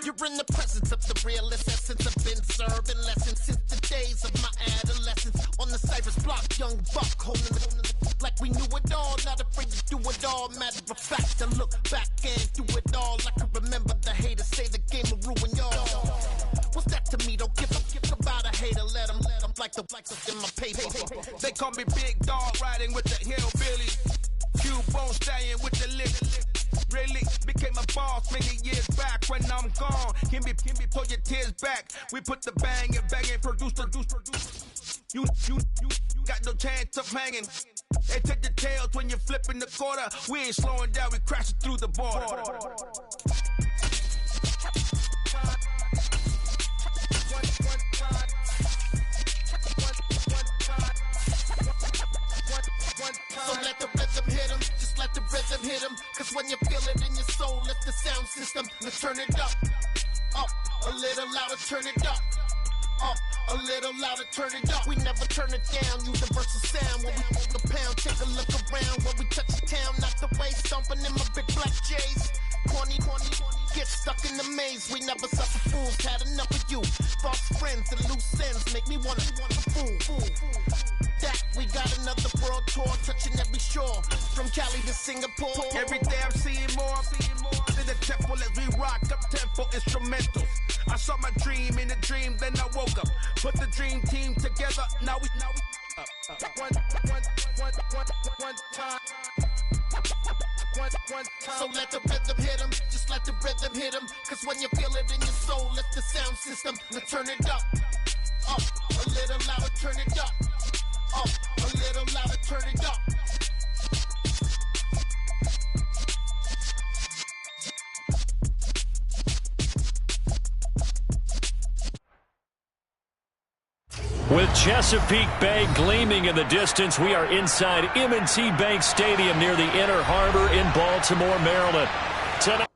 You're in the presence of the realest essence. I've been serving lessons since the days of my adolescence. On the Cypress block, young buck holding the like we knew it all. Not afraid to do it all. Matter of fact, I look back and do it all. I can remember the haters say the game will ruin y'all. What's that to me? Don't give about a hater. Let them like the in my paper. They call me Big Dog, riding with the hillbillies. Cubone staying with the lick. Really became a boss many years back. When I'm gone, can me pull your tears back. We put the bang and produce. You got no chance of hanging. They take the tails when you're flipping the quarter. We ain't slowing down, we crashing through the border. So let the rhythm hit 'em, just let the rhythm hit 'em. Cause when you feel it in your soul, lift the sound system. Let's turn it up, a little louder, turn it up. A little louder, turn it up. We never turn it down, universal sound. When we hold the pound, take a look around. When we touch the town, not the way, stomping in my big black J's. Corny, get stuck in the maze. We never suffer fools, had enough of you. False friends and loose ends make me wanna fool. That we got another world tour, touching every shore, from Cali to Singapore. Every day I'm seeing more in the temple as we rock up tempo instrumentals. I saw my dream in a dream, then I woke up. Put the dream team together, now we one time. So let the rhythm hit 'em, just let the rhythm hit 'em. Cause when you feel it in your soul, lift the sound system. Now turn it up, a little louder, turn it up, a little louder, turn it up. With Chesapeake Bay gleaming in the distance, we are inside M&T Bank Stadium near the Inner Harbor in Baltimore, Maryland. Tonight.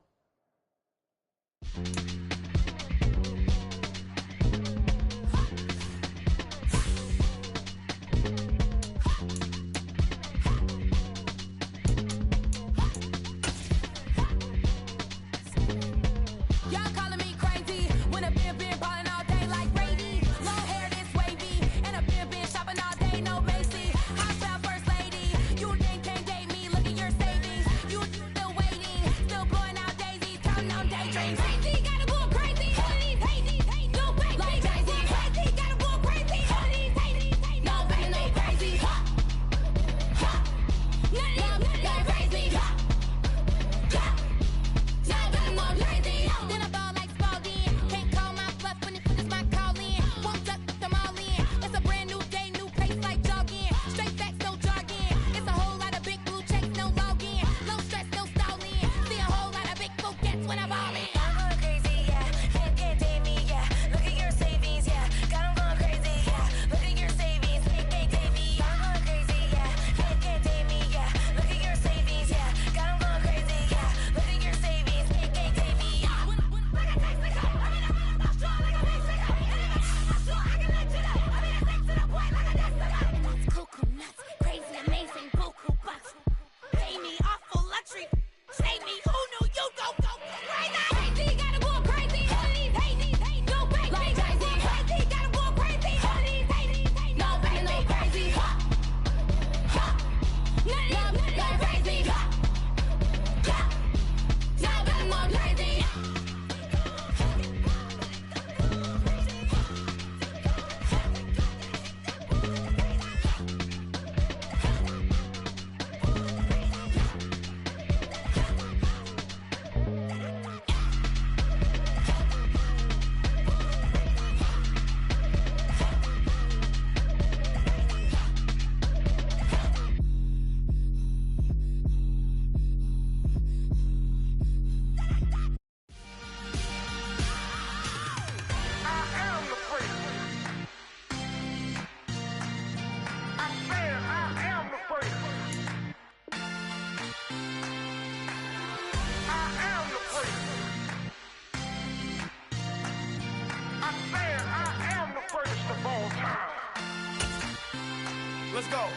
Let's go.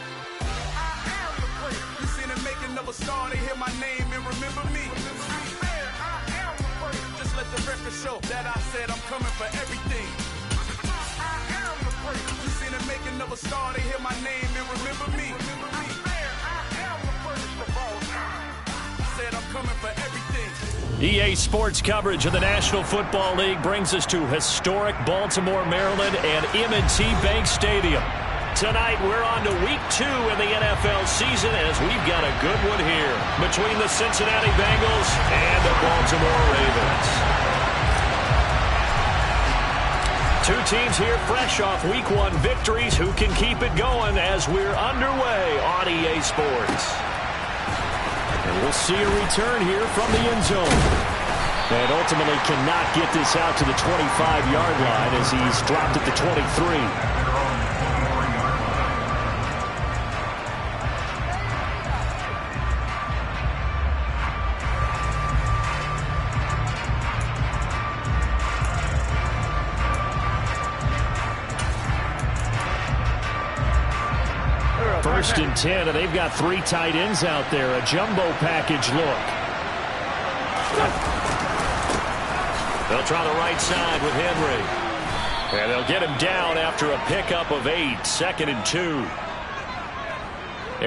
You seen the making of a star, they hear my name and remember me. Just let the record show that I said I'm coming for everything. You seen the making of a star, they hear my name and remember me. Said I'm coming for everything. EA Sports coverage of the National Football League brings us to historic Baltimore, Maryland and M&T Bank Stadium. Tonight, we're on to week 2 in the NFL season as we've got a good one here between the Cincinnati Bengals and the Baltimore Ravens. Two teams here fresh off week 1 victories who can keep it going as we're underway on EA Sports. And we'll see a return here from the end zone. And ultimately cannot get this out to the 25-yard line as he's dropped at the 23. First and 10, and they've got 3 tight ends out there. A jumbo package look. They'll try the right side with Henry. And they'll get him down after a pickup of 8. 2nd and 2.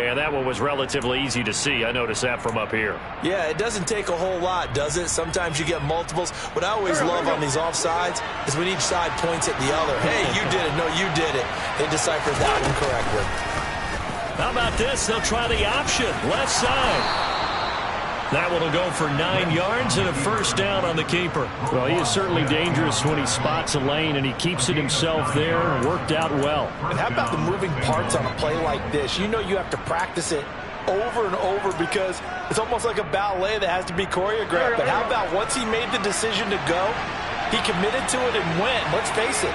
And that one was relatively easy to see. I noticed that from up here. Yeah, it doesn't take a whole lot, does it? Sometimes you get multiples. What I always love on these offsides is when each side points at the other. Hey, you did it. No, you did it. They deciphered that one correctly. How about this? They'll try the option. Left side. That one will go for 9 yards and a first down on the keeper. Well, he is certainly dangerous when he spots a lane, and he keeps it himself there. Worked out well. And how about the moving parts on a play like this? You know you have to practice it over and over because it's almost like a ballet that has to be choreographed. But how about once he made the decision to go, he committed to it and went. Let's face it,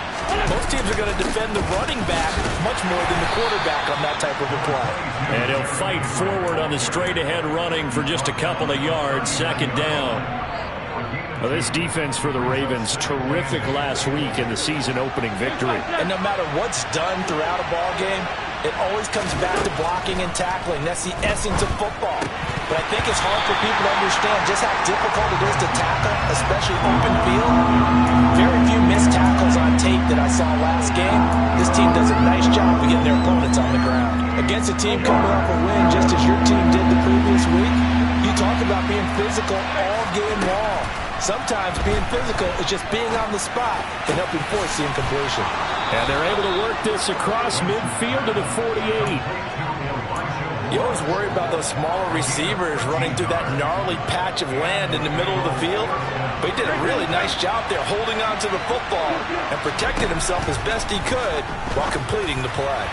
most teams are going to defend the running back much more than the quarterback on that type of a play. And he'll fight forward on the straight-ahead running for just a couple of yards, second down. Well, this defense for the Ravens, terrific last week in the season-opening victory. And no matter what's done throughout a ball game, it always comes back to blocking and tackling. That's the essence of football. But I think it's hard for people to understand just how difficult it is to tackle, especially open field. Very few missed tackles on tape that I saw last game. This team does a nice job of getting their opponents on the ground. Against a team coming off a win just as your team did the previous week, you talk about being physical all game long. Sometimes being physical is just being on the spot and helping force the incompletion. And they're able to work this across midfield to the 48. You always worry about those smaller receivers running through that gnarly patch of land in the middle of the field. But he did a really nice job there holding on to the football and protected himself as best he could while completing the play.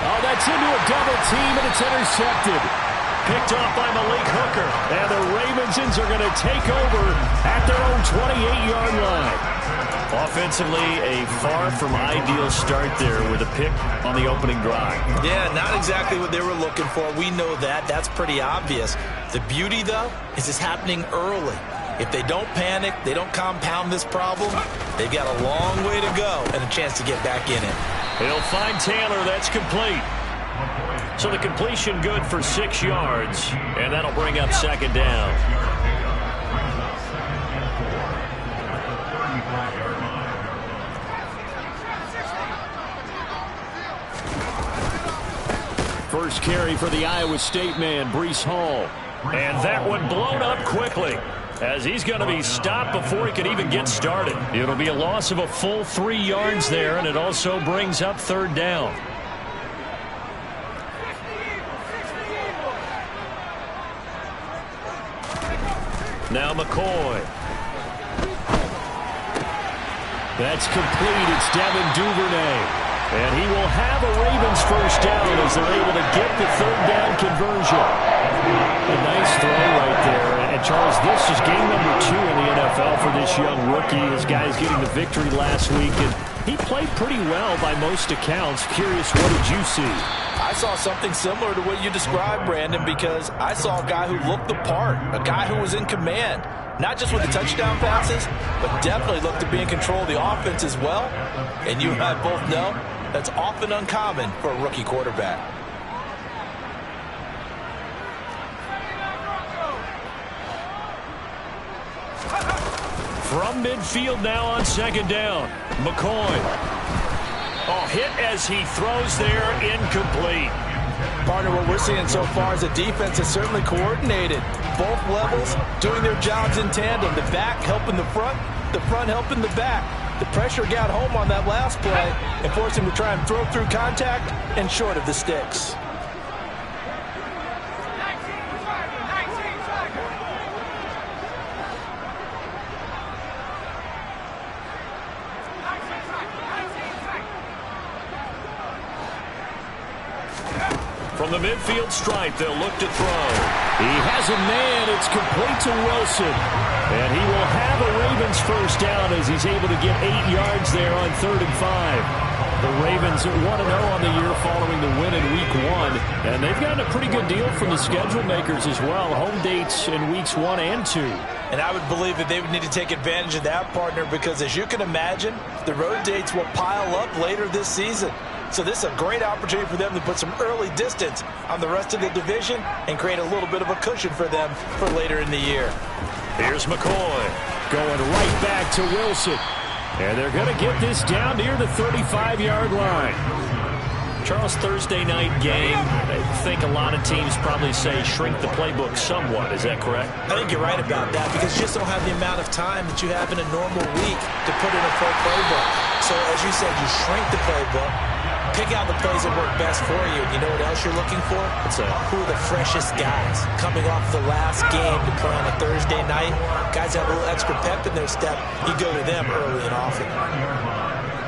Oh, that's into a double team, and it's intercepted. Picked off by Malik Hooker. And the Ravensons are going to take over at their own 28-yard line. Offensively, a far from ideal start there with a pick on the opening drive. Yeah, not exactly what they were looking for. We know that. That's pretty obvious. The beauty, though, is it's happening early. If they don't panic, they don't compound this problem, they've got a long way to go and a chance to get back in it. He'll find Taylor. That's complete. So the completion good for 6 yards, and that'll bring up second down. First carry for the Iowa State man, Breece Hall. And that one blown up quickly as he's going to be stopped before he can even get started. It'll be a loss of a full 3 yards there, and it also brings up third down. Now McCoy. That's complete. It's Devin Duvernay. And he will have a Ravens first down as they're able to get the third down conversion. A nice throw right there. And Charles, this is game number 2 in the NFL for this young rookie. His guys getting the victory last week. And he played pretty well by most accounts. Curious, what did you see? I saw something similar to what you described, Brandon, because I saw a guy who looked the part, a guy who was in command. Not just with the touchdown passes, but definitely looked to be in control of the offense as well. And you and I both know that's often uncommon for a rookie quarterback. From midfield now on second down. McCoy. Oh, hit as he throws there, incomplete. Partner, what we're seeing so far is the defense is certainly coordinated. Both levels doing their jobs in tandem. The back helping the front helping the back. The pressure got home on that last play and forced him to try and throw through contact and short of the sticks. From the midfield stripe, they'll look to throw. He has a man. It's complete to Wilson. And he will have a Ravens first down as he's able to get 8 yards there on 3rd and 5. The Ravens 1-0 on the year following the win in Week 1. And they've gotten a pretty good deal from the schedule makers as well. Home dates in Weeks 1 and 2. And I would believe that they would need to take advantage of that, partner, because as you can imagine, the road dates will pile up later this season. So this is a great opportunity for them to put some early distance on the rest of the division and create a little bit of a cushion for them for later in the year. Here's McCoy. Going right back to Wilson. And they're going to get this down near the 35-yard line. Charles, Thursday night game, I think a lot of teams probably say shrink the playbook somewhat. Is that correct? I think you're right about that because you just don't have the amount of time that you have in a normal week to put in a full playbook. So as you said, you shrink the playbook. Pick out the plays that work best for you. And you know what else you're looking for? Who are the freshest guys coming off the last game to play on a Thursday night? Guys have a little extra pep in their step. You go to them early and often.